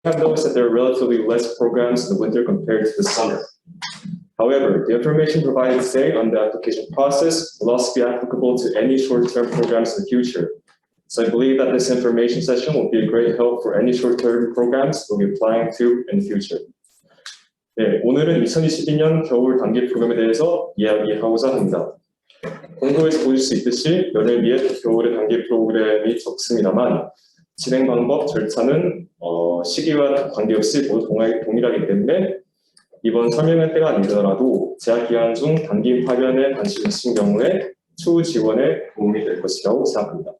have noticed that there are relatively less programs in the winter compared to the summer. However, the information provided today on the application process will also be applicable to any short-term programs in the future. So I believe that this information session will be a great help for any short-term programs we'll be applying to in the future. 네, 오늘은 2022년 겨울 단기 프로그램에 대해서 이야기하고자 합니다. 공고에서 보실 수 있듯이 여름 및 겨울의 단기 프로그램이 적습니다만 진행 방법, 절차는 시기와 관계없이 모두 동일하기 때문에 이번 설명할 때가 아니더라도 재학 기간 중 단기 파견에 관심 있으신 경우에 추후 지원에 도움이 될 것이라고 생각합니다.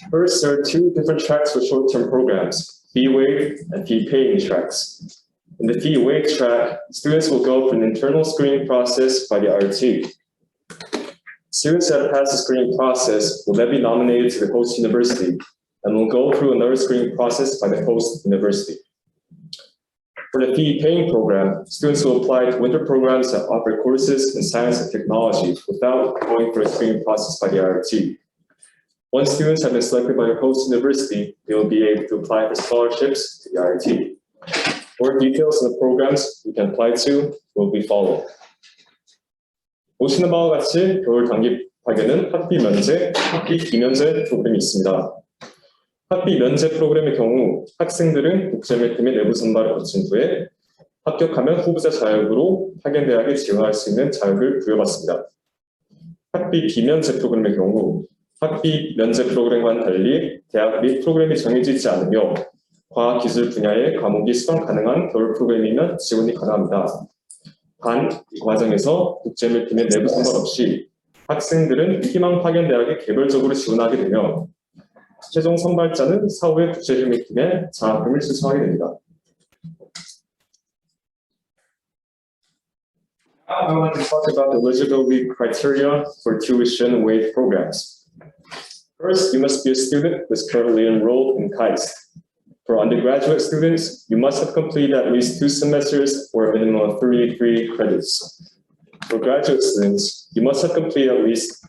First, there are two different tracks for short-term programs, fee-waived and fee-paying tracks. In the fee-waived track, students will go through an internal screening process by the RT. Students that pass the screening process will then be nominated to the host university and will go through another screening process by the host university. For the fee-paying program, students will apply to winter programs that offer courses in science and technology without going through a screening process by the RT. Once students have been selected by their host university, they will be able to apply for scholarships to the RT. More details on the programs you can apply to will be followed. 보시는 바와 같이 겨울 단기 파견은 학비 면제, 학비 비면제 프로그램이 있습니다. 학비 면제 프로그램의 경우 학생들은 국제매트 및 내부 선발을 거친 후에 합격하면 후보자 자격으로 파견대학에 지원할 수 있는 자격을 부여받습니다. 학비 비면제 프로그램의 경우 학비 면제 프로그램과는 달리 대학 및 프로그램이 정해져 있지 않으며 과학기술 분야의 과목이 수강 가능한 겨울 프로그램이면 지원이 가능합니다. 단, 이 과정에서 국제밀 및 내부 선발 없이 학생들은 희망 파견대학에 개별적으로 지원하게 되며 최종 선발자는 사후에 국제밀 팀에 장학금을 신청하게 됩니다. I want to talk about the eligibility criteria for tuition waive programs. First, you must be a student who is currently enrolled in KAIST. For undergraduate students, you must have completed at least 2 semesters or a minimum of 33 credits. For graduate students, you must have completed at least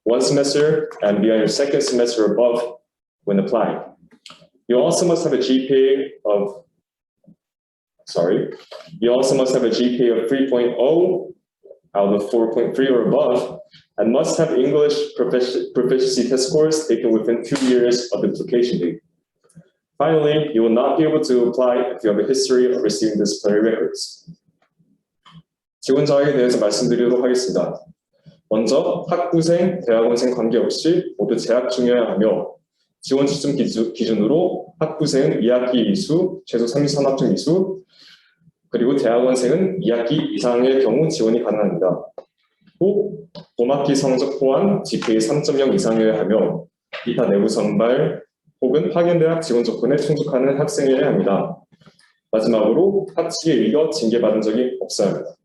1 semester and be on your 2nd semester above when applying. You also must have a GPA of 3.0 out of 4.3 or above, and must have English proficiency test scores taken within 2 years of the application date. Finally, you will not be able to apply if you have a history of receiving disciplinary records. 지원 자격에 대해서 말씀드리도록 하겠습니다. 먼저 학부생, 대학원생 관계없이 모두 재학 중이어야 하며 지원 시점 기준으로 학부생은 2학기 이수, 최소 3.3학점 이수, 그리고 대학원생은 2학기 이상의 경우 지원이 가능합니다. 또 봄학기 성적 포함 GPA 3.0 이상이어야 하며 기타 내부 선발 혹은 파견대학 지원 조건에 충족하는 학생이어야 합니다. 마지막으로 학칙에 의거 징계받은 적이 없어야 합니다.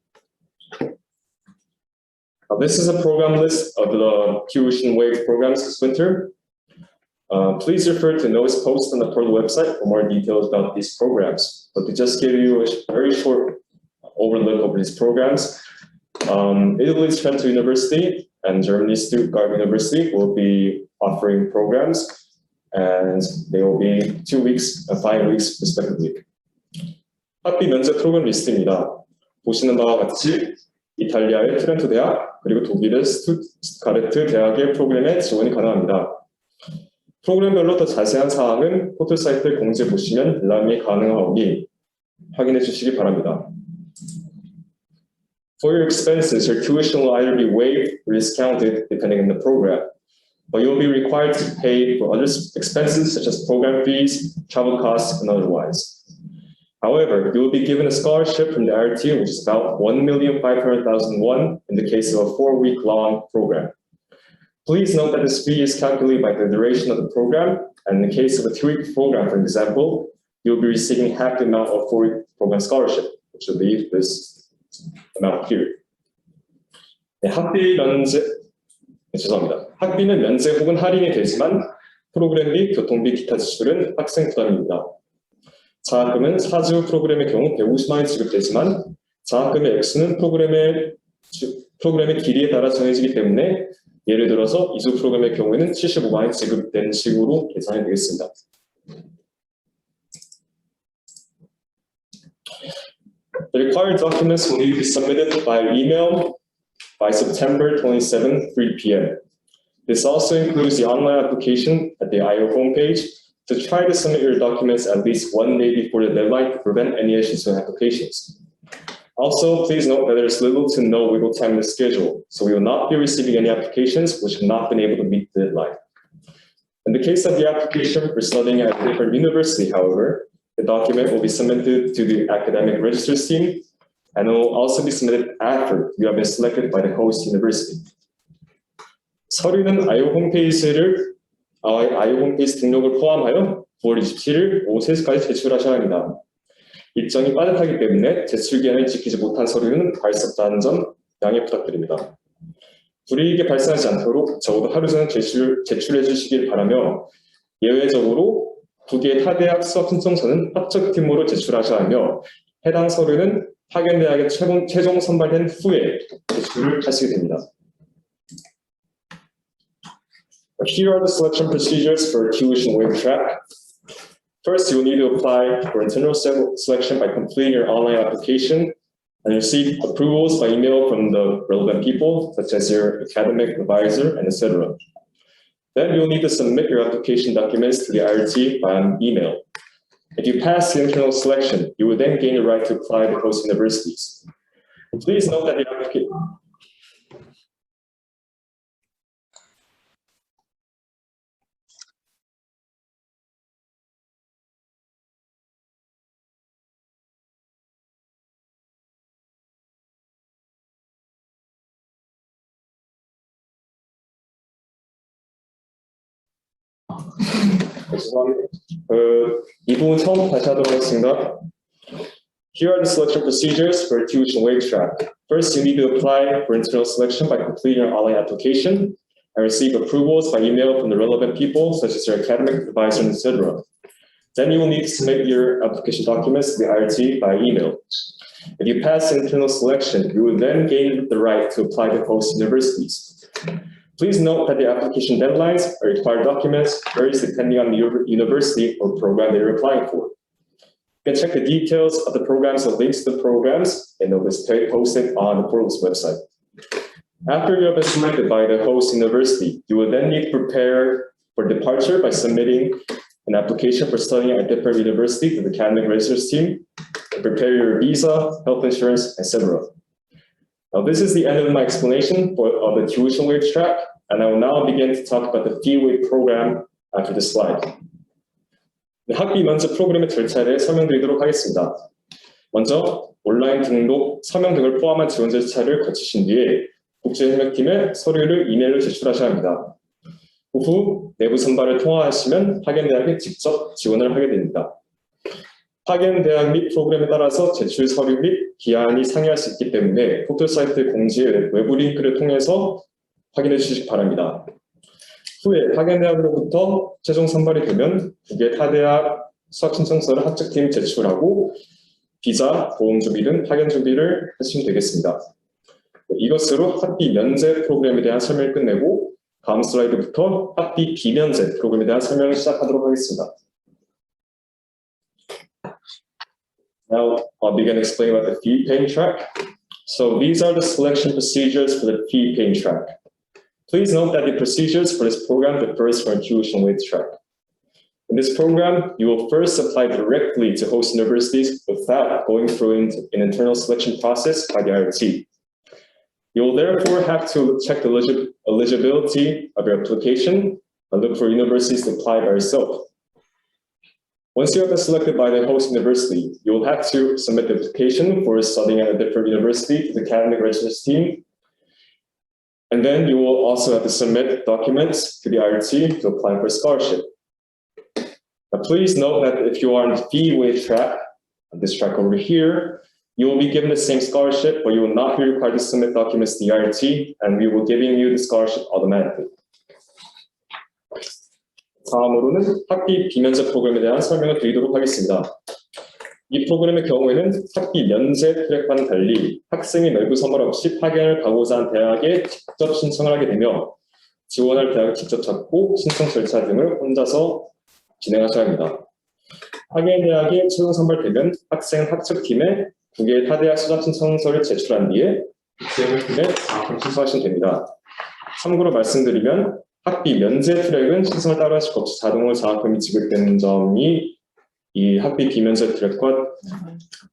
This is a program list of the tuition waive programs this winter. Please refer to notice post on the portal website for more details about these programs. But to just give you a very short overlook over these programs, Italy's Trento University and Germany's Stuttgart University will be offering programs, and they will be 2 weeks and 5 weeks respectively. 학비 면제 프로그램 리스트입니다. 보시는 바와 같이 이탈리아의 트렌토 대학 그리고 독일의 스투트가르트 대학의 프로그램에 지원이 가능합니다. 프로그램별로 더 자세한 사항은 포털 사이트를 공지해 보시면 열람이 가능하오니 확인해 주시기 바랍니다. For your expenses, your tuition will either be waived or discounted depending on the program, but you will be required to pay for other expenses such as program fees, travel costs, and otherwise. However, you will be given a scholarship from the RT, which is about 1,500,000 won in the case of a 4-week-long program. Please note that this fee is calculated by the duration of the program, and in the case of a 2-week program, for example, you'll be receiving half the amount of 4-week program scholarship, which will be this amount here. 네, 학비는 면제 혹은 할인이 되지만 프로그램비, 교통비, 기타 지출은 학생 부담입니다. 장학금은 4주 프로그램의 경우 150만 원 지급되지만 장학금의 액수는 프로그램의 길이에 따라 정해지기 때문에 예를 들어서 이수 프로그램의 경우에는 75만 원이 지급되는 식으로 계산이 되겠습니다. The required documents will need to be submitted by email by September 27, 3 p.m. This also includes the online application at the IO homepage to try to submit your documents at least 1 day before the deadline to prevent any issues with applications. Also, please note that there is little to no wiggle time in the schedule, so we will not be receiving any applications which have not been able to meet the deadline. In the case of the application for studying at a different university, however, the document will be submitted to the academic registers team, and it will also be submitted after you have been selected by the host university. 서류는 IO 홈페이지 등록을 포함하여 9월 27일 오후 3시까지 제출하셔야 합니다. 일정이 빠듯하기 때문에 제출 기한을 지키지 못한 서류는 갈 수 없다는 점 양해 부탁드립니다. 불이익이 발생하지 않도록 적어도 하루 전에 제출해 주시길 바라며 예외적으로 2개의 타대학 수학 신청서는 합격팀으로 제출하셔야 하며 해당 서류는 파견대학에 최종 선발된 후에 제출을 하시게 됩니다. Here are the selection procedures for tuition waiver track. First, you will need to apply for internal selection by completing your online application and receive approvals by email from the relevant people, such as your academic advisor, and etc. Then you'll need to submit your application documents to the IRT by email. If you pass the internal selection, you will then gain the right to apply to host universities. Please note that the application. 이 부분 처음 다시 하도록 하겠습니다. Here are the selection procedures for tuition waiver track. First, you need to apply for internal selection by completing your online application and receive approvals by email from the relevant people, such as your academic advisor, etc. Then you will need to submit your application documents to the IRT by email. If you pass the internal selection, you will then gain the right to apply to host universities. Please note that the application deadlines or required documents varies depending on the university or program that you're applying for. You can check the details of the programs and links to the programs, and they'll be posted on the portal's website. After you have been selected by the host university, you will then need to prepare for departure by submitting an application for studying at a different university to the academic registers team, and prepare your visa, health insurance, etc. Now, this is the end of my explanation of the tuition waiver track, and I will now begin to talk about the fee waiver program after this slide. 학비 면접 프로그램의 절차를 설명드리도록 하겠습니다. 먼저 온라인 등록, 서명 등을 포함한 지원 절차를 거치신 뒤에 국제협력팀에 서류를 이메일로 제출하셔야 합니다. 그 후 내부 선발을 통과하시면 파견대학에 직접 지원을 하게 됩니다. 파견대학 및 프로그램에 따라서 제출 서류 및 기한이 상이할 수 있기 때문에 포털 사이트 공지의 외부 링크를 통해서 확인해 주시기 바랍니다. 후에 파견대학으로부터 최종 선발이 되면 2개 타대학 수학 신청서를 합격팀 제출하고 비자, 보험 준비 등 파견 준비를 하시면 되겠습니다. 이것으로 학비 면제 프로그램에 대한 설명을 끝내고 다음 슬라이드부터 학비 비면제 프로그램에 대한 설명을 시작하도록 하겠습니다. Now I'll begin explaining about the fee paying track. So these are the selection procedures for the fee paying track. Please note that the procedures for this program differs from tuition waiver track. In this program, you will first apply directly to host universities without going through an internal selection process by the IRT. You will therefore have to check the eligibility of your application and look for universities to apply by yourself. Once you have been selected by the host university, you will have to submit the application for studying at a different university to the academic registers team. And then you will also have to submit documents to the IRT to apply for a scholarship. Now, please note that if you are on the fee waiver track, on this track over here, you will be given the same scholarship, but you will not be required to submit documents to the IRT, and we will give you the scholarship automatically. 다음으로는 학비 비면제 프로그램에 대한 설명을 드리도록 하겠습니다. 이 프로그램의 경우에는 학비 면제 트랙과는 달리 학생이 내부 선발 없이 파견을 가고자 한 대학에 직접 신청을 하게 되며 지원할 대학을 직접 찾고 신청 절차 등을 혼자서 진행하셔야 합니다. 학예대학에 최종 선발되면 학생 학습팀에 9개의 타대학 수강 신청서를 제출한 뒤에 지원팀에 장학금 신청하시면 됩니다. 참고로 말씀드리면 학비 면제 트랙은 신청을 따로 하실 것 없이 자동으로 장학금이 지급되는 점이 이 학비 비면제 트랙과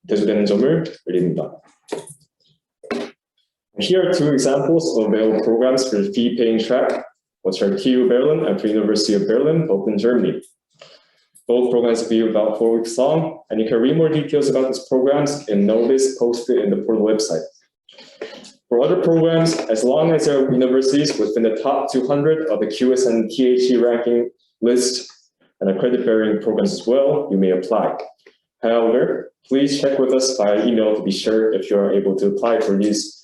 대조되는 점을 알립니다. Here are two examples of available programs for the fee-paying track, which are TU Berlin and Free University of Berlin, both in Germany. Both programs will be about 4 weeks long, and you can read more details about these programs in notice posted in the portal website. For other programs, as long as there are universities within the top 200 of the QS and THE ranking list and are credit-bearing programs as well, you may apply. However, please check with us via email to be sure if you are able to apply for these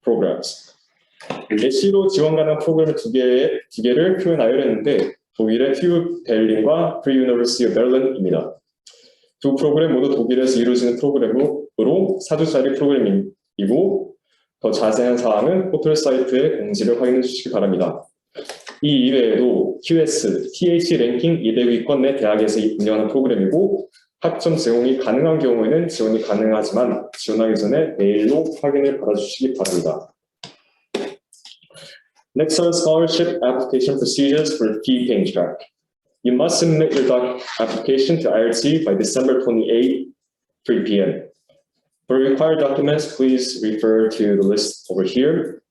programs. 예시로 지원 가능 프로그램 두 개를 표현하여 했는데 독일의 TU 베를린과 Free University of Berlin입니다. 두 프로그램 모두 독일에서 이루어지는 프로그램으로 4주짜리 프로그램이고 더 자세한 사항은 포털 사이트의 공지를 확인해 주시기 바랍니다. 이 이외에도 QS, TH 랭킹 200위권 내 대학에서 운영하는 프로그램이고 학점 제공이 가능한 경우에는 지원이 가능하지만 지원하기 전에 메일로 확인을 받아주시기 바랍니다. Next are scholarship application procedures for the fee-paying track. You must submit your application to IRT by December 28, 3 p.m. For required documents, please refer to the list over here.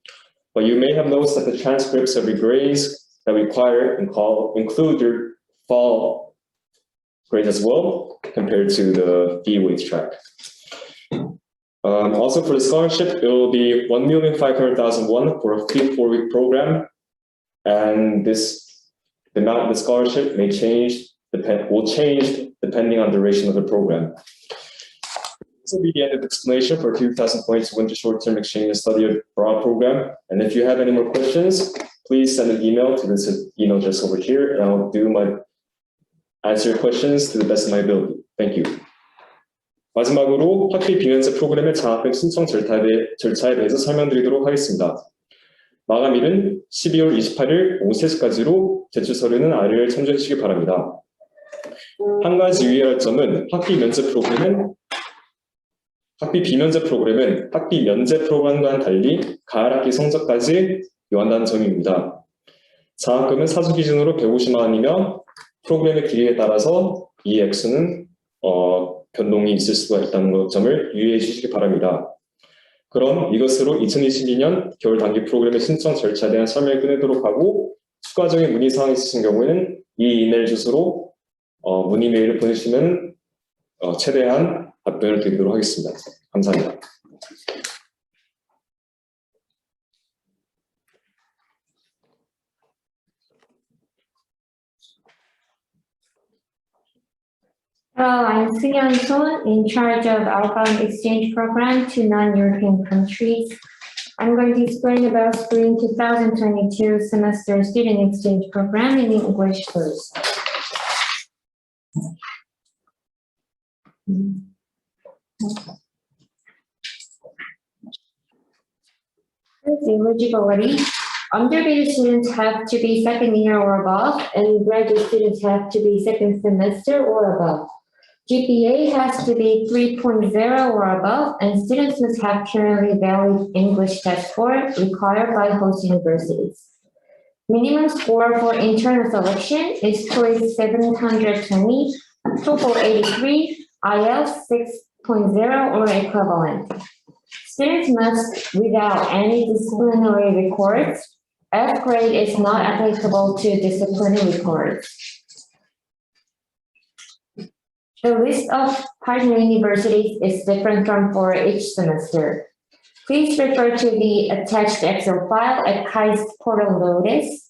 But you may have noticed that the transcripts of your grades that require include your fall grades as well, compared to the fee-waived track. Also for the scholarship, it will be 1,500,000 won for a 4-week program, and the amount of the scholarship will change depending on the duration of the program. This will be the end of the explanation for 2,000 points winter short-term exchange and study abroad program. And if you have any more questions, please send an email to this email address over here, and I'll answer your questions to the best of my ability. Thank you. 마지막으로 학비 비면제 프로그램의 장학금 신청 절차에 대해서 설명드리도록 하겠습니다. 마감일은 12월 28일 오후 3시까지로 제출 서류는 아래를 참조해 주시기 바랍니다. 한 가지 유의할 점은 학비 비면제 프로그램은 학비 면제 프로그램과는 달리 가을 학기 성적까지 요한다는 점입니다. 장학금은 사주 기준으로 150만 원이며 프로그램의 길이에 따라서 이 액수는 변동이 있을 수가 있다는 점을 유의해 주시기 바랍니다. 그럼 이것으로 2022년 겨울 단기 프로그램의 신청 절차에 대한 설명을 끝내도록 하고 추가적인 문의사항이 있으신 경우에는 이 이메일 주소로 문의 메일을 보내주시면 최대한 답변을 드리도록 하겠습니다. 감사합니다. Hello, I'm Seon Son, in charge of outbound exchange program to non-European countries. I'm going to explain about Spring 2022 semester student exchange program in English first. Eligibility. Undergraduate students have to be second year or above, and graduate students have to be second semester or above. GPA has to be 3.0 or above, and students must have currently valid English test score required by host universities. Minimum score for internal selection is TOEIC 720, TOEFL 83, IELTS 6.0 or equivalent. Students must, without any disciplinary records, F grade is not applicable to disciplinary records. The list of partner universities is different for each semester. Please refer to the attached Excel file at KAIST portal notice.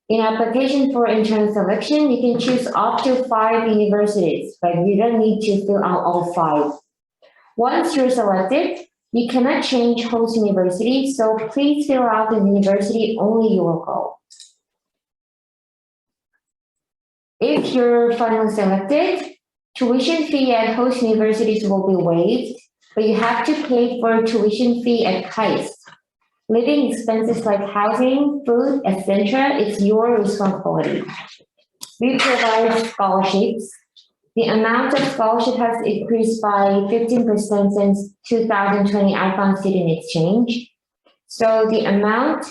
In application for internal selection, you can choose up to 5 universities, but you don't need to fill out all 5. Once you're selected, you cannot change host university, so please fill out the university only you will go. If you're finally selected, tuition fee at host universities will be waived, but you have to pay for tuition fee at KAIST. Living expenses like housing, food, etc. is your responsibility. We provide scholarships. The amount of scholarship has increased by 15% since 2020 outbound student exchange. So the amount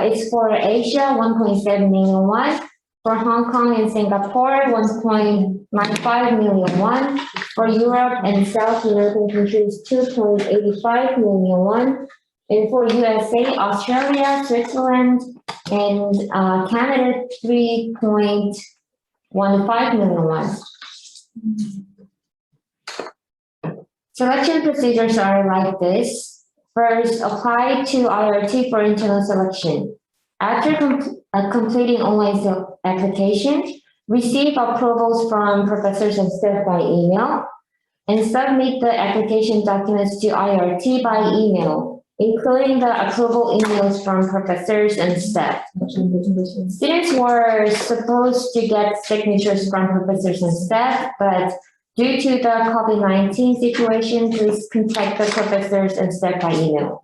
is for Asia, 1.7 million won. For Hong Kong and Singapore, 1.95 million won. For Europe and South European countries, 2.85 million won. And for USA, Australia, Switzerland, and Canada, 3.15 million won. Selection procedures are like this. First, apply to IRT for internal selection. After completing online application, receive approvals from professors and staff by email, and submit the application documents to IRT by email, including the approval emails from professors and staff. Students were supposed to get signatures from professors and staff, but due to the COVID-19 situation, please contact the professors and staff by email.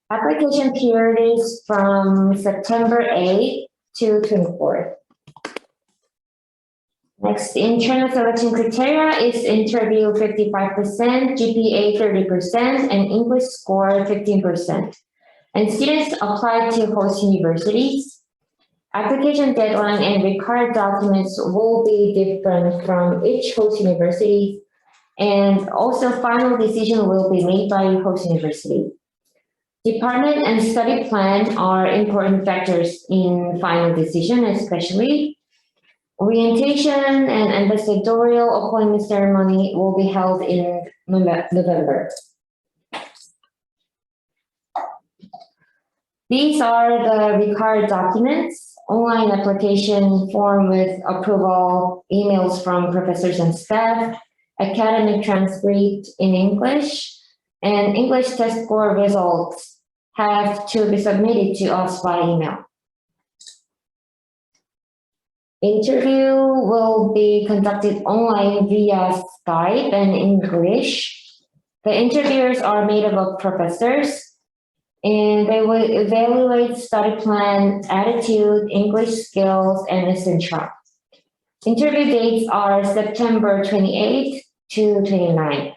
Application period is from September 8th to 24th. Next, internal selection criteria is interview 55%, GPA 30%, and English score 15%. And students apply to host universities. Application deadline and required documents will be different from each host university, and also final decision will be made by host university. Department and study plan are important factors in final decision, especially. Orientation and ambassadorial appointment ceremony will be held in November. These are the required documents: online application form with approval, emails from professors and staff, academic transcript in English, and English test score results have to be submitted to us by email. Interview will be conducted online via Skype and English. The interviewers are made up of professors, and they will evaluate study plan, attitude, English skills, and etc. Interview dates are September 28th to 29th.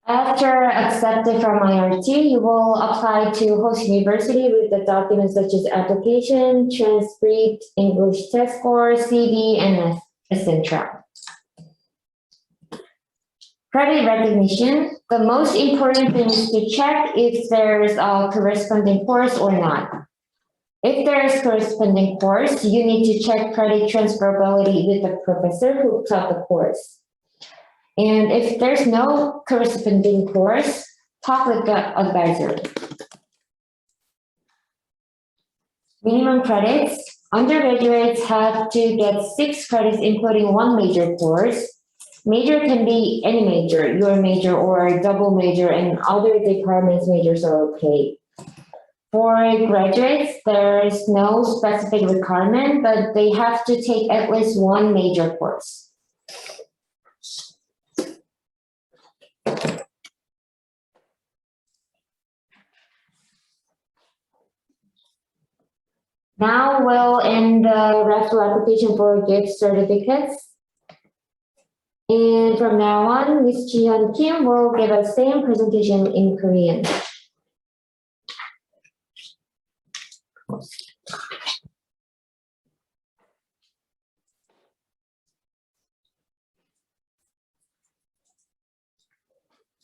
After accepted from IRT, you will apply to host university with the documents such as application, transcript, English test score, CV, and etc. Credit recognition. The most important thing is to check if there's a corresponding course or not. If there is corresponding course, you need to check credit transferability with the professor who taught the course. And if there's no corresponding course, talk with the advisor. Minimum credits. Undergraduates have to get 6 credits, including 1 major course. Major can be any major, your major or double major, and other departments majors are okay. For graduates, there is no specific requirement, but they have to take at least 1 major course. Now we'll end the raffle application for gift certificates. And from now on, Ms. Ji-hyun Kim will give us same presentation in Korean.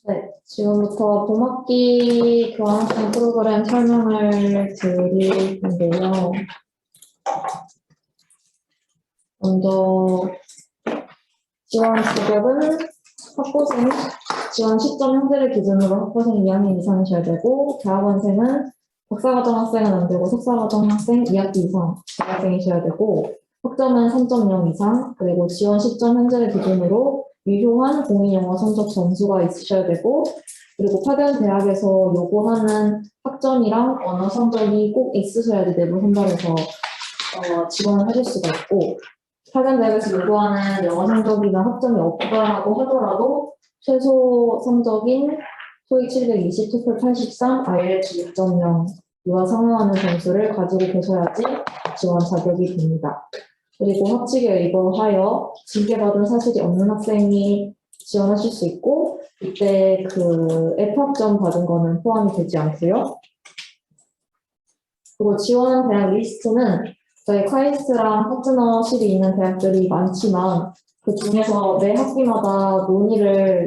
네, 지금부터 봄학기 교환학생 프로그램 설명을 드릴 텐데요. 먼저 지원 자격은 학부생, 지원 시점 현재를 기준으로 학부생 2학년 이상이셔야 되고, 대학원생은 박사과정 학생은 안 되고 석사과정 학생 2학기 이상 대학생이셔야 되고, 학점은 3.0 이상, 그리고 지원 시점 현재를 기준으로 유효한 공인영어 성적 점수가 있으셔야 되고, 그리고 파견 대학에서 요구하는 학점이랑 언어 성적이 꼭 있으셔야 돼. 내부 선발에서 지원을 하실 수가 있고, 타견 대학에서 요구하는 영어 성적이나 학점이 없다라고 하더라도 최소 성적인 토익 720, 토플 83, IELTS 6.0 이와 상응하는 점수를 가지고 계셔야지 지원 자격이 됩니다. 그리고 합치기에 의거하여 징계받은 사실이 없는 학생이 지원하실 수 있고 이때 그 F학점 받은 거는 포함이 되지 않고요. 그리고 지원 대학 리스트는 저희 카이스트랑 파트너십이 있는 대학들이 많지만 그 중에서 매 학기마다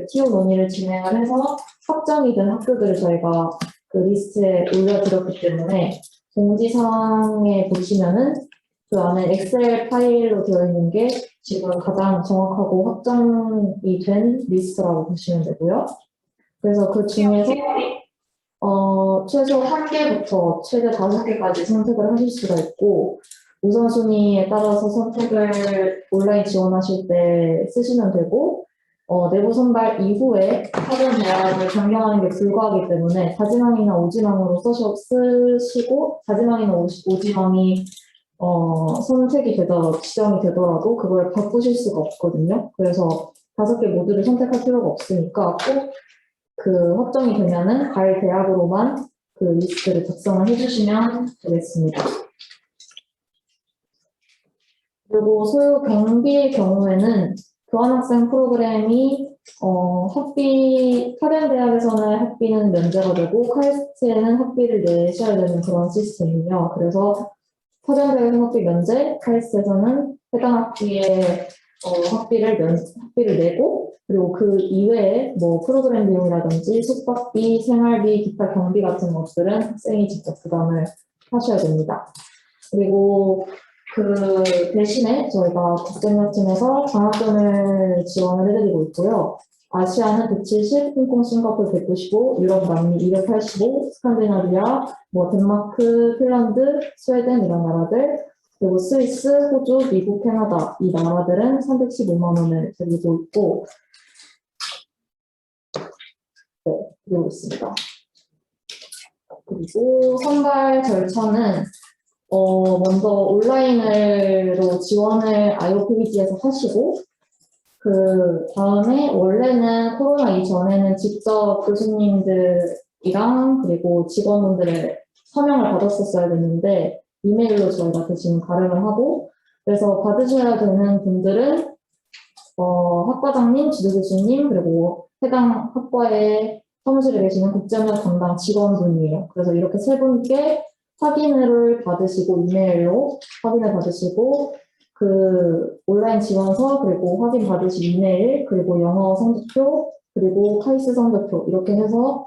TO 논의를 진행을 해서 확정이 된 학교들을 저희가 그 리스트에 올려드렸기 때문에 공지사항에 보시면은 그 안에 엑셀 파일로 되어 있는 게 지금 가장 정확하고 확정이 된 리스트라고 보시면 되고요. 그래서 그 중에서 최소 1개부터 최대 5개까지 선택을 하실 수가 있고 우선순위에 따라서 선택을 온라인 지원하실 때 쓰시면 되고 내부 선발 이후에 타견 대학을 변경하는 게 불가하기 때문에 자지망이나 오지망으로 쓰시고 자지망이나 오지망이 선택이 되더라도 지정이 되더라도 그걸 바꾸실 수가 없거든요. 그래서 5개 모두를 선택할 필요가 없으니까 꼭 그 확정이 되면은 갈 대학으로만 그 리스트를 작성을 해주시면 되겠습니다. 그리고 소요 경비의 경우에는 교환학생 프로그램이 타된 대학에서는 학비는 면제가 되고 카이스트에는 학비를 내셔야 되는 그런 시스템이에요. 그래서 타된 대학에서 학비 면제, 카이스트에서는 해당 학기에 학비를 내고 그리고 그 이외에 뭐 프로그램 비용이라든지 숙박비, 생활비, 기타 경비 같은 것들은 학생이 직접 부담을 하셔야 됩니다. 그리고 그 대신에 저희가 국제협팀에서 장학금을 지원을 해드리고 있고요. 아시아는 170, 홍콩, 싱가포르 195, 유럽, 남미 285, 스칸디나비아, 덴마크, 핀란드, 스웨덴 이런 나라들, 그리고 스위스, 호주, 미국, 캐나다 이 나라들은 315만 원을 드리고 있고, 드리고 있습니다. 그리고 선발 절차는 먼저 온라인으로 지원을 IOPBG에서 하시고 그 다음에 원래는 코로나 이전에는 직접 교수님들이랑 그리고 직원분들의 서명을 받았었어야 됐는데 이메일로 저희가 대신 발행을 하고 그래서 받으셔야 되는 분들은 학과장님, 지도교수님 그리고 해당 학과의 사무실에 계시는 국제협력 담당 직원분이에요. 그래서 이렇게 세 분께 확인을 받으시고 이메일로 확인을 받으시고 그 온라인 지원서 그리고 확인 받으신 이메일 그리고 영어 성적표 그리고 카이스트 성적표 이렇게 해서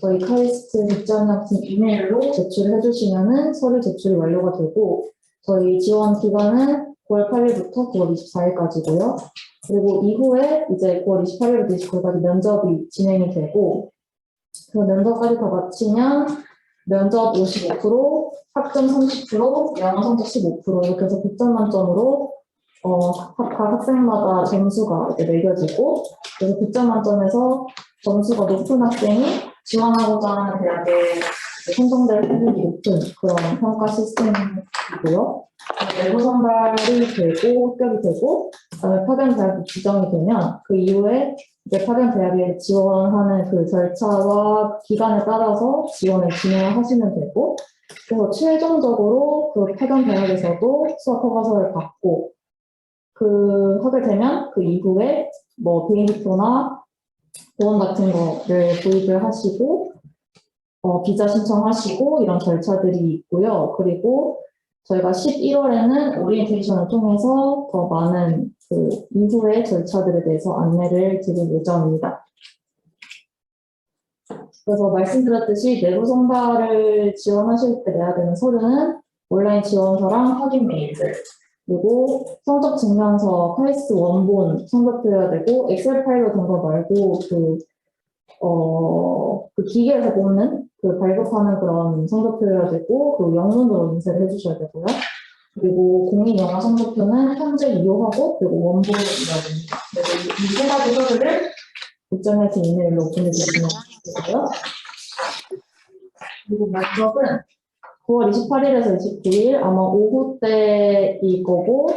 저희 카이스트 국제협력팀 이메일로 제출을 해주시면은 서류 제출이 완료가 되고 저희 지원 기간은 9월 8일부터 9월 24일까지고요. 그리고 이후에 이제 9월 28일부터 29일까지 면접이 진행이 되고 그 면접까지 다 마치면 면접 55%, 학점 30%, 영어 성적 15% 이렇게 해서 100점 만점으로 각 학생마다 점수가 이제 매겨지고 그래서 100점 만점에서 점수가 높은 학생이 지원하고자 하는 대학에 선정될 확률이 높은 그런 평가 시스템이고요. 내부 선발이 되고 합격이 되고 그다음에 파견 대학이 지정이 되면 그 이후에 이제 파견 대학에 지원하는 그 절차와 기간에 따라서 지원을 진행하시면 되고 그래서 최종적으로 그 파견 대학에서도 수학 허가서를 받고 그 하게 되면 그 이후에 비행기표나 보험 같은 거를 구입을 하시고 비자 신청하시고 이런 절차들이 있고요. 그리고 저희가 11월에는 오리엔테이션을 통해서 더 많은 그 이후의 절차들에 대해서 안내를 드릴 예정입니다. 그래서 말씀드렸듯이 내부 선발을 지원하실 때 내야 되는 서류는 온라인 지원서랑 확인 메일들 그리고 성적 증명서, 카이스트 원본 성적표여야 되고 엑셀 파일로 된 거 말고 그 기계에서 뽑는 그 발급하는 그런 성적표여야 되고 그리고 영문으로 인쇄를 해주셔야 되고요. 그리고 공인 영어 성적표는 현재 이용하고 그리고 원본이어야 됩니다. 그래서 이 세 가지 서류를 국정해서 이메일로 보내주시면 되고요. 그리고 면접은 9월 28일에서 29일 아마 오후 때일 거고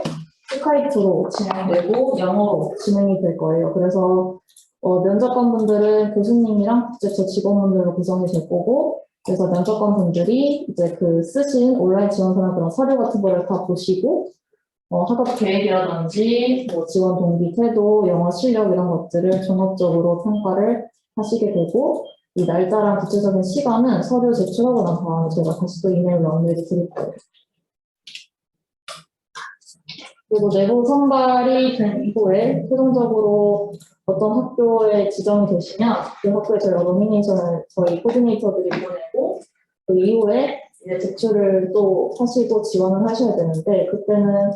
스카이프로 진행되고 영어로 진행이 될 거예요. 그래서 면접관분들은 교수님이랑 국제처 직원분들로 구성이 될 거고, 그래서 면접관분들이 이제 그 쓰신 온라인 지원서나 그런 서류 같은 거를 다 보시고, 학업 계획이라든지 뭐 지원 동기 태도, 영어 실력 이런 것들을 종합적으로 평가를 하시게 되고, 이 날짜랑 구체적인 시간은 서류 제출하고 난 다음에 제가 다시 또 이메일로 안내를 드릴 거예요. 그리고 내부 선발이 된 이후에 최종적으로 어떤 학교에 지정이 되시면 그 학교에 저희가 노미네이션을 저희 코디네이터들이 보내고 그 이후에 이제 제출을 또 하시고 지원을 하셔야 되는데 그때는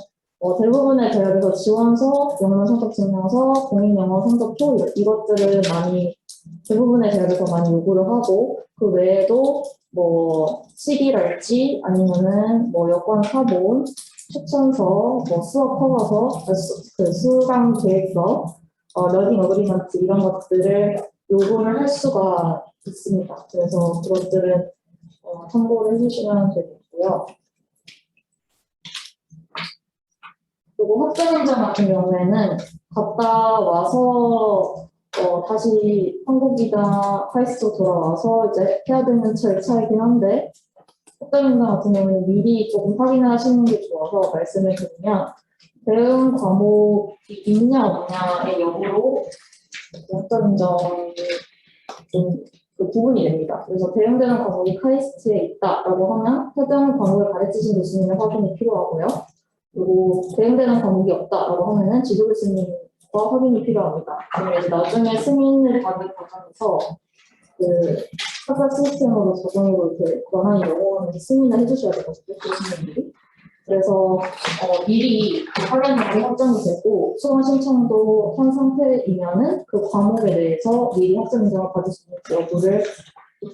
대부분의 대학에서 지원서, 영문 성적 증명서, 공인 영어 성적표 이것들을 많이 대부분의 대학에서 많이 요구를 하고 그 외에도 뭐 시기랄지 아니면은 뭐 여권 사본, 추천서, 뭐 수업 허가서, 그 수강 계획서, 러닝 어그리먼트 이런 것들을 요구를 할 수가 있습니다. 그래서 그것들은 참고를 해주시면 되겠고요. 그리고 학생인증 같은 경우에는 갔다 와서 다시 한국이나 카이스트로 돌아와서 이제 해야 되는 절차이긴 한데 학생인증 같은 경우는 미리 조금 확인하시는 게 좋아서 말씀을 드리면 대응 과목이 있냐 없냐의 여부로 학생인증이 좀 그 부분이 됩니다. 그래서 대응되는 과목이 카이스트에 있다라고 하면 해당 과목을 가르치신 교수님의 확인이 필요하고요. 그리고 대응되는 과목이 없다라고 하면은 지도 교수님과 확인이 필요합니다. 그러면 이제 나중에 승인을 받는 과정에서 그 학사 시스템으로 자동으로 이렇게 권한이 넘어가면서 승인을 해주셔야 되거든요, 교수님들이. 그래서 미리 확인하고 확정이 되고 수강 신청도 한 상태이면은 그 과목에 대해서 미리 학생 인정을 받을 수 있는 여부를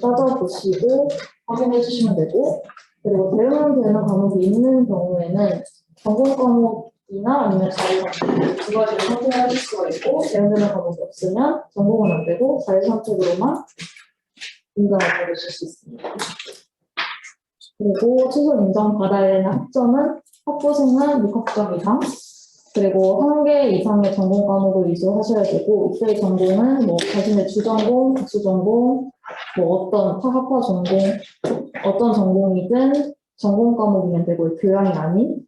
따져보시고 확인해 주시면 되고 그리고 대응되는 과목이 있는 경우에는 전공 과목이나 아니면 자유 선택 두 가지를 선택하실 수가 있고 대응되는 과목이 없으면 전공은 안 되고 자유 선택으로만 인정을 받으실 수 있습니다. 그리고 최소 인정 받아야 되는 학점은 학부생은 6학점 이상, 그리고 1개 이상의 전공 과목을 위주하셔야 되고 이때의 전공은 뭐 자신의 주전공, 특수전공, 뭐 어떤 타학과 전공, 어떤 전공이든 전공 과목이면 되고 교양이 아닌.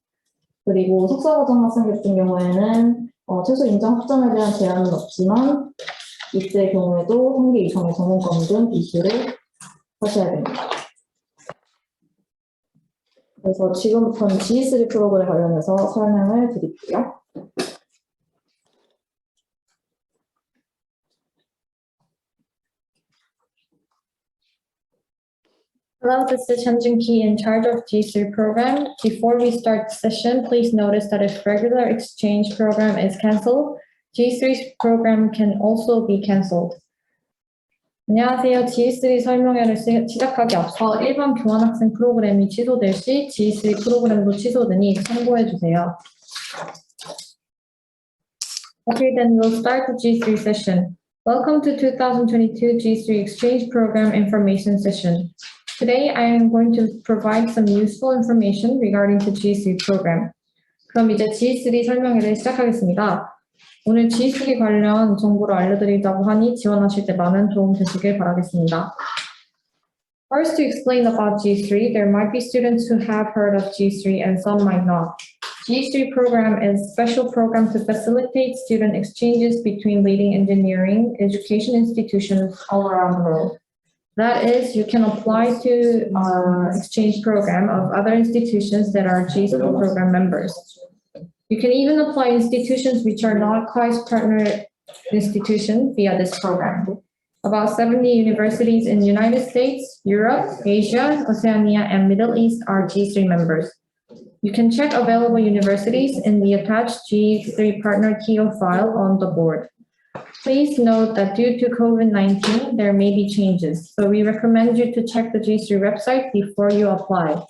그리고 석사과정 학생 같은 경우에는 최소 인정 학점에 대한 제한은 없지만 이때의 경우에도 1개 이상의 전공 과목은 비수를 하셔야 됩니다. 그래서 지금부터는 GE3 프로그램 관련해서 설명을 드릴게요. Hello, this is Hyunjin Ki in charge of G3 program. Before we start the session, please notice that if regular exchange program is canceled, G3 program can also be canceled. 안녕하세요. G3 설명회를 시작하기 앞서 일반 교환학생 프로그램이 취소될 시 G3 프로그램도 취소되니 참고해 주세요. Okay, then we'll start the G3 session. Welcome to 2022 G3 Exchange Program Information Session. Today, I am going to provide some useful information regarding the G3 program. 그럼 이제 G3 설명회를 시작하겠습니다. 오늘 G3 관련 정보를 알려드리자고 하니 지원하실 때 많은 도움 되시길 바라겠습니다. First, to explain about G3, there might be students who have heard of G3 and some might not. G3 program is a special program to facilitate student exchanges between leading engineering education institutions all around the world. That is, you can apply to exchange program of other institutions that are G3 program members. You can even apply institutions which are not KAIST partner institutions via this program. About 70 universities in the United States, Europe, Asia, Oceania, and Middle East are G3 members. You can check available universities in the attached G3 partner TO file on the board. Please note that due to COVID-19, there may be changes, so we recommend you to check the G3 website before you apply.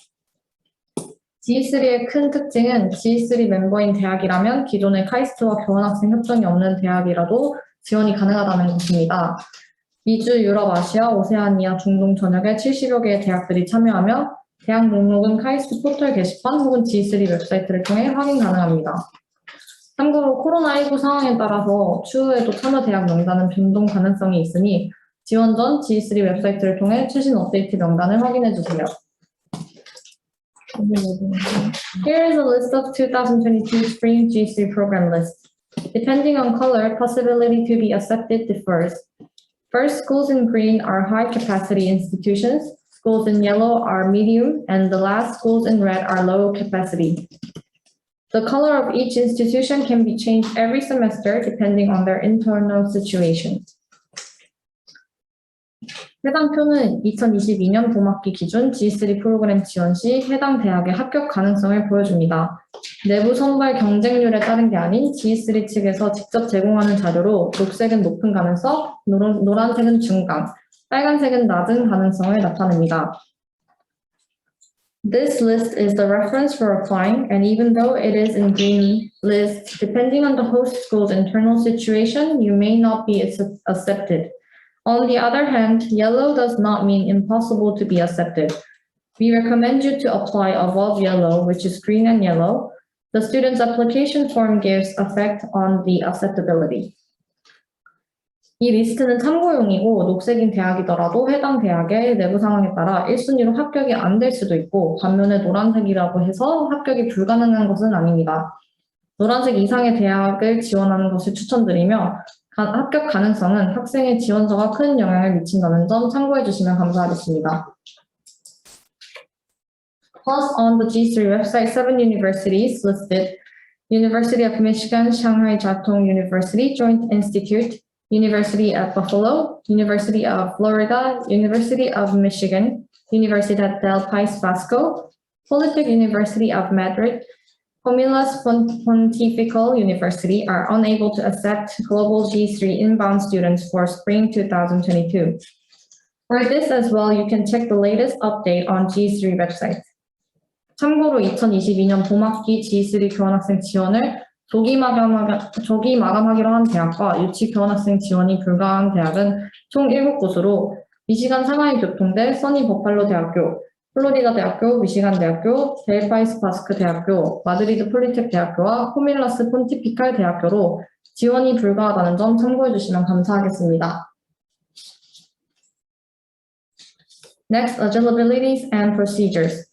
G3의 큰 특징은 G3 멤버인 대학이라면 기존의 카이스트와 교환학생 협정이 없는 대학이라도 지원이 가능하다는 것입니다. 미주, 유럽, 아시아, 오세아니아, 중동 전역의 70여 개의 대학들이 참여하며 대학 목록은 카이스트 포털 게시판 혹은 G3 웹사이트를 통해 확인 가능합니다. 참고로 코로나19 상황에 따라서 추후에도 참여대학 명단은 변동 가능성이 있으니 지원 전 G3 웹사이트를 통해 최신 업데이트 명단을 확인해 주세요. Here is a list of 2022 Spring G3 program list. Depending on color, possibility to be accepted differs. First, schools in green are high-capacity institutions, schools in yellow are medium, and the last, schools in red, are low capacity. The color of each institution can be changed every semester depending on their internal situation. 해당 표는 2022년 봄학기 기준 G3 프로그램 지원 시 해당 대학의 합격 가능성을 보여줍니다. 내부 선발 경쟁률에 따른 게 아닌 G3 측에서 직접 제공하는 자료로 녹색은 높은 가능성, 노란색은 중간, 빨간색은 낮은 가능성을 나타냅니다. This list is the reference for applying, and even though it is in green list, depending on the host school's internal situation, you may not be accepted. On the other hand, yellow does not mean impossible to be accepted. We recommend you to apply above yellow, which is green and yellow. The student's application form gives effect on the acceptability. 이 리스트는 참고용이고 녹색인 대학이더라도 해당 대학의 내부 상황에 따라 1순위로 합격이 안 될 수도 있고 반면에 노란색이라고 해서 합격이 불가능한 것은 아닙니다. 노란색 이상의 대학을 지원하는 것을 추천드리며 합격 가능성은 학생의 지원서가 큰 영향을 미친다는 점 참고해 주시면 감사하겠습니다. Plus, on the G3 website, 7 universities listed: University of Michigan, Shanghai Jiao Tong University Joint Institute, University of Buffalo, University of Florida, University of Michigan, Universidad del País Vasco, Polytech University of Madrid, Comillas Pontifical University are unable to accept global G3 inbound students for spring 2022. For this as well, you can check the latest update on G3 website. 참고로 2022년 봄학기 G3 교환학생 지원을 조기 마감하기로 한 대학과 유치 교환학생 지원이 불가한 대학은 총 7곳으로 미시간 상하이 교통대, 써니 버팔로 대학교, 플로리다 대학교, 미시간 대학교, 델파이스 바스크 대학교, 마드리드 폴리텍 대학교와 코밀라스 폰티피칼 대학교로 지원이 불가하다는 점 참고해 주시면 감사하겠습니다. Next, eligibilities and procedures.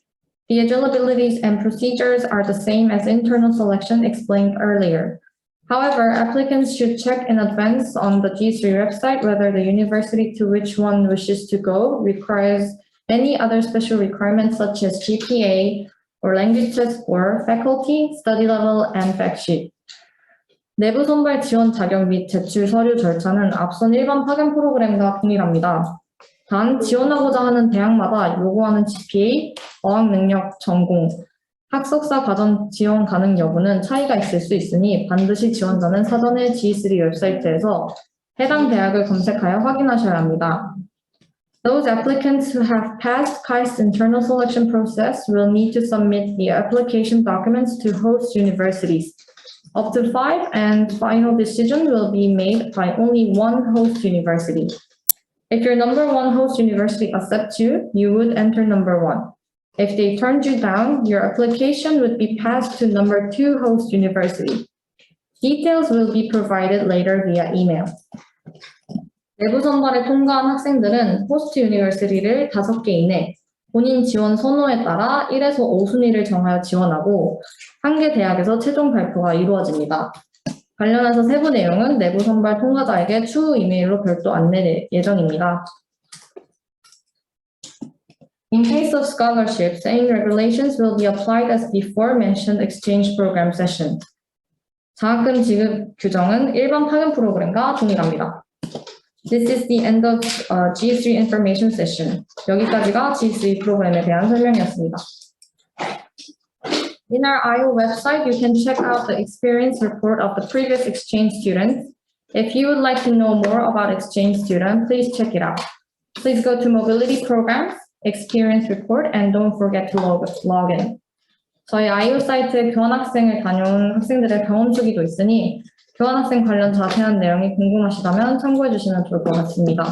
The eligibilities and procedures are the same as internal selection explained earlier. However, applicants should check in advance on the G3 website whether the university to which one wishes to go requires any other special requirements such as GPA or language test score, faculty, study level, and fact sheet. 내부 선발 지원 자격 및 제출 서류 절차는 앞선 일반 파견 프로그램과 동일합니다. 단, 지원하고자 하는 대학마다 요구하는 GPA, 어학 능력, 전공, 학석사 과정 지원 가능 여부는 차이가 있을 수 있으니 반드시 지원자는 사전에 G3 웹사이트에서 해당 대학을 검색하여 확인하셔야 합니다. Those applicants who have passed KAIST internal selection process will need to submit the application documents to host universities. Up to 5, and final decision will be made by only one host university. If your number one host university accepts you, you would enter number 1. If they turned you down, your application would be passed to number 2 host university. Details will be provided later via email. 내부 선발에 통과한 학생들은 호스트 유니버시티를 5개 이내 본인 지원 선호에 따라 1에서 5순위를 정하여 지원하고 1개 대학에서 최종 발표가 이루어집니다. 관련해서 세부 내용은 내부 선발 통과자에게 추후 이메일로 별도 안내 예정입니다. In case of scholarship, same regulations will be applied as before mentioned exchange program session. 장학금 지급 규정은 일반 파견 프로그램과 동일합니다. This is the end of G3 information session. 여기까지가 G3 프로그램에 대한 설명이었습니다. In our IO website, you can check out the experience report of the previous exchange students. If you would like to know more about exchange students, please check it out. Please go to mobility programs, experience report, and don't forget to log in. 저희 IO 사이트에 교환학생을 다녀온 학생들의 경험 수기도 있으니 교환학생 관련 자세한 내용이 궁금하시다면 참고해 주시면 좋을 것 같습니다.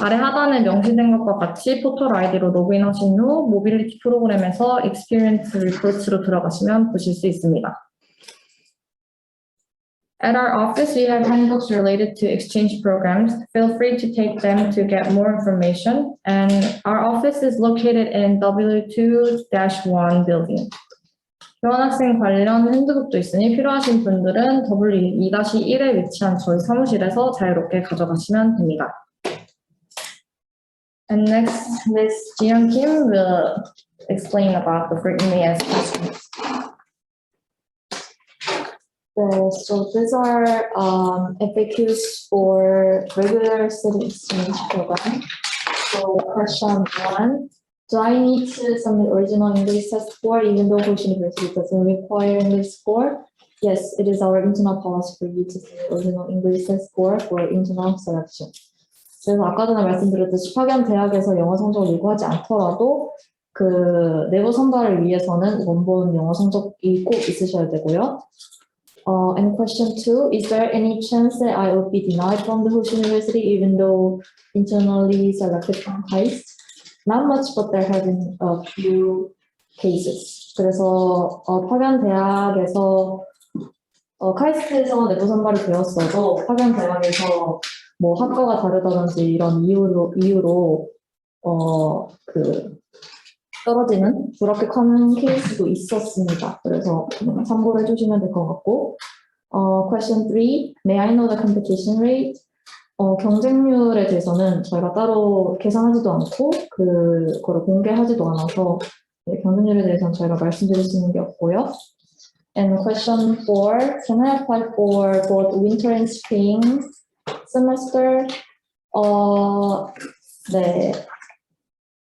아래 하단에 명시된 것과 같이 포털 아이디로 로그인하신 후 모빌리티 프로그램에서 Experience Reports로 들어가시면 보실 수 있습니다. At our office, we have handbooks related to exchange programs. Feel free to take them to get more information. And our office is located in W2-1 building. 교환학생 관련 핸드북도 있으니 필요하신 분들은 W2-1에 위치한 저희 사무실에서 자유롭게 가져가시면 됩니다. And next, Ms. Jiyoung Kim will explain about the frequently asked questions. So these are FAQs for regular student exchange program. So question 1, do I need to submit original English test score even though Host University doesn't require English score? Yes, it is our internal policy for you to submit original English test score for internal selection. 그래서 아까 전에 말씀드렸듯이 파견 대학에서 영어 성적을 요구하지 않더라도 그 내부 선발을 위해서는 원본 영어 성적이 꼭 있으셔야 되고요. And question 2, is there any chance that I will be denied from the Host University even though internally selected from KAIST? Not much, but there have been a few cases. 그래서 파견 대학에서 카이스트에서 내부 선발이 되었어도 파견 대학에서 뭐 학과가 다르다든지 이런 이유로 떨어지는 불합격하는 케이스도 있었습니다. 그래서 참고를 해주시면 될 것 같고, question 3, may I know the competition rate? 경쟁률에 대해서는 저희가 따로 계산하지도 않고 그거를 공개하지도 않아서 경쟁률에 대해서는 저희가 말씀드릴 수 있는 게 없고요. And question 4, can I apply for both winter and spring semester? 네.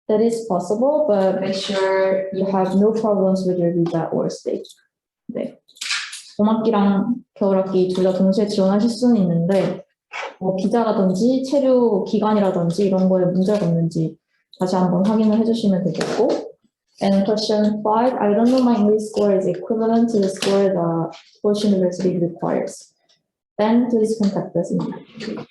That is possible, but make sure you have no problems with your visa or stay. 네. 봄학기랑 겨울학기 둘 다 동시에 지원하실 수는 있는데, 비자라든지 체류 기간이라든지 이런 거에 문제가 없는지 다시 한번 확인을 해주시면 되겠고. And question 5, I don't know my English score is equivalent to the score the Host University requires. Then please contact us immediately.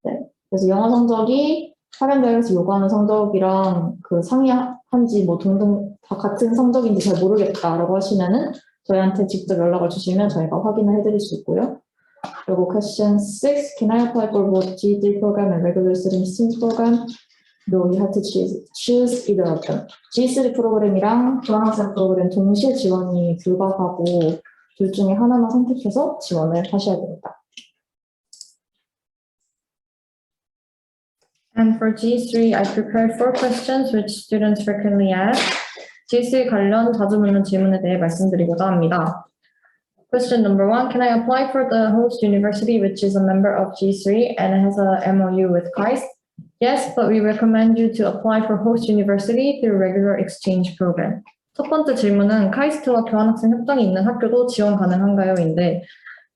네. 그래서 영어 성적이 파견 대학에서 요구하는 성적이랑 그 상이한지 뭐 등등 다 같은 성적인지 잘 모르겠다라고 하시면은 저희한테 직접 연락을 주시면 저희가 확인을 해드릴 수 있고요. 그리고 question 6, can I apply for both G3 program and regular student exchange program? No, you have to choose either of them. G3 프로그램이랑 교환학생 프로그램 동시에 지원이 불가하고 둘 중에 하나만 선택해서 지원을 하셔야 됩니다. And for G3, I prepared 4 questions which students frequently ask. G3 관련 자주 묻는 질문에 대해 말씀드리고자 합니다. Question number 1, can I apply for the host university which is a member of G3 and has a MOU with KAIST? Yes, but we recommend you to apply for host university through regular exchange program. 첫 번째 질문은 카이스트와 교환학생 협정이 있는 학교도 지원 가능한가요?인데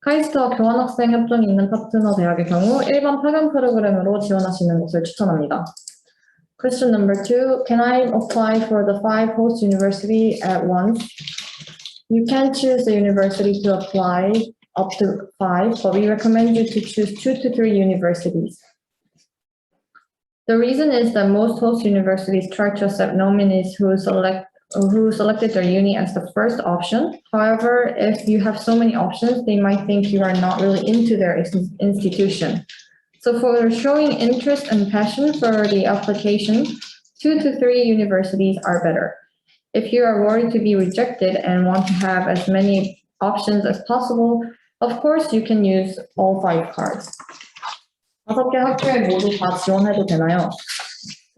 카이스트와 교환학생 협정이 있는 파트너 대학의 경우 일반 파견 프로그램으로 지원하시는 것을 추천합니다. Question number 2, can I apply for the 5 host university at once? You can choose the university to apply up to 5, but we recommend you to choose 2 to 3 universities. The reason is that most host universities try to accept nominees who selected their uni as the first option. However, if you have so many options, they might think you are not really into their institution. So for showing interest and passion for the application, 2 to 3 universities are better. If you are worried to be rejected and want to have as many options as possible, of course you can use all 5 cards. 5개 학교에 모두 다 지원해도 되나요?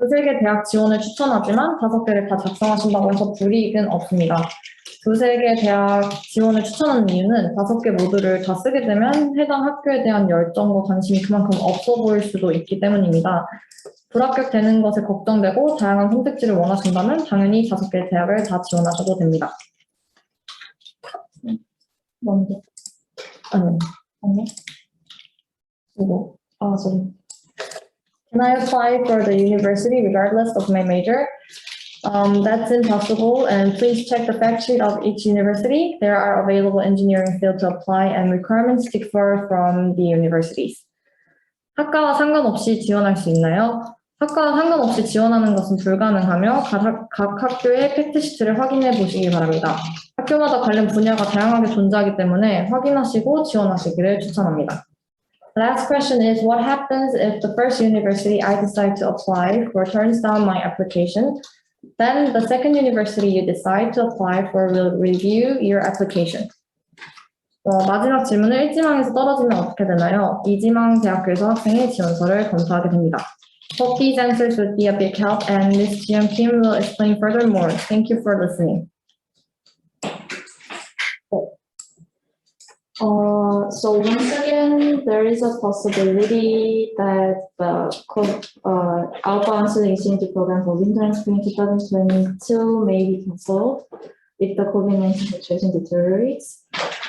2-3개 대학 지원을 추천하지만 5개를 다 작성하신다고 해서 불이익은 없습니다. 2-3개 대학 지원을 추천하는 이유는 5개 모두를 다 쓰게 되면 해당 학교에 대한 열정과 관심이 그만큼 없어 보일 수도 있기 때문입니다. 불합격되는 것에 걱정되고 다양한 선택지를 원하신다면 당연히 5개 대학을 다 지원하셔도 됩니다. 먼저. 아니요. 이거. sorry. Can I apply for the university regardless of my major? That's impossible, and please check the fact sheet of each university. There are available engineering fields to apply and requirements differ from the universities. 학과와 상관없이 지원할 수 있나요? 학과와 상관없이 지원하는 것은 불가능하며 각 학교의 팩트시트를 확인해 보시기 바랍니다. 학교마다 관련 분야가 다양하게 존재하기 때문에 확인하시고 지원하시기를 추천합니다. Last question is, what happens if the first university I decide to apply for turns down my application? Then the second university you decide to apply for will review your application. 마지막 질문은 1지망에서 떨어지면 어떻게 되나요? 2지망 대학교에서 학생의 지원서를 검토하게 됩니다. Hope these answers would be a big help, and Ms. Jiyoung Kim will explain furthermore. Thank you for listening. So once again, there is a possibility that the outbound student exchange program for winter and spring 2022 may be cancelled if the COVID-19 situation deteriorates.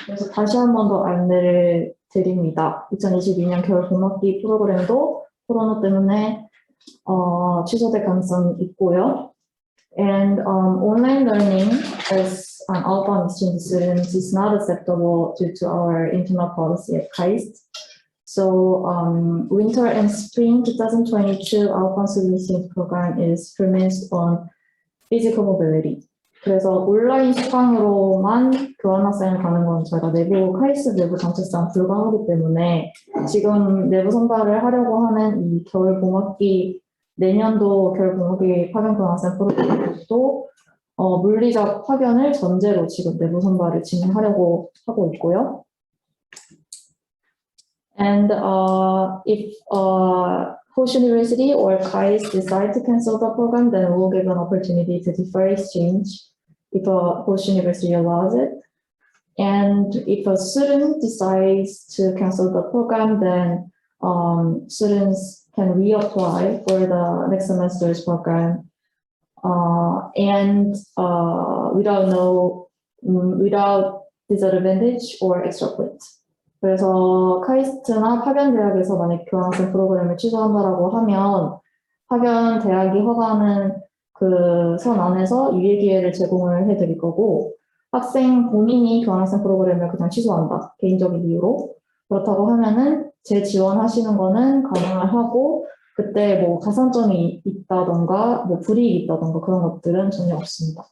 그래서 다시 한 번 더 안내를 드립니다. 2022년 겨울 봄학기 프로그램도 코로나 때문에 취소될 가능성이 있고요. And online learning as an outbound exchange student is not acceptable due to our internal policy at KAIST. So winter and spring 2022 outbound student exchange program is premised on physical mobility. 그래서 온라인 수강으로만 교환학생을 가는 건 저희가 내부 카이스트 내부 정책상 불가하기 때문에 지금 내부 선발을 하려고 하는 이 겨울 봄학기 내년도 겨울 봄학기 파견 교환학생 프로그램도 물리적 파견을 전제로 지금 내부 선발을 진행하려고 하고 있고요. And if Host University or KAIST decide to cancel the program, then we'll give an opportunity to defer exchange if a host university allows it. And if a student decides to cancel the program, then students can reapply for the next semester's program and without disadvantage or extra points. 그래서 카이스트나 파견 대학에서 만약 교환학생 프로그램을 취소한다라고 하면 파견 대학이 허가하는 그 선 안에서 유예 기회를 제공을 해드릴 거고 학생 본인이 교환학생 프로그램을 그냥 취소한다 개인적인 이유로 그렇다고 하면은 재지원하시는 거는 가능을 하고 그때 뭐 가산점이 있다던가 뭐 불이익이 있다던가 그런 것들은 전혀 없습니다.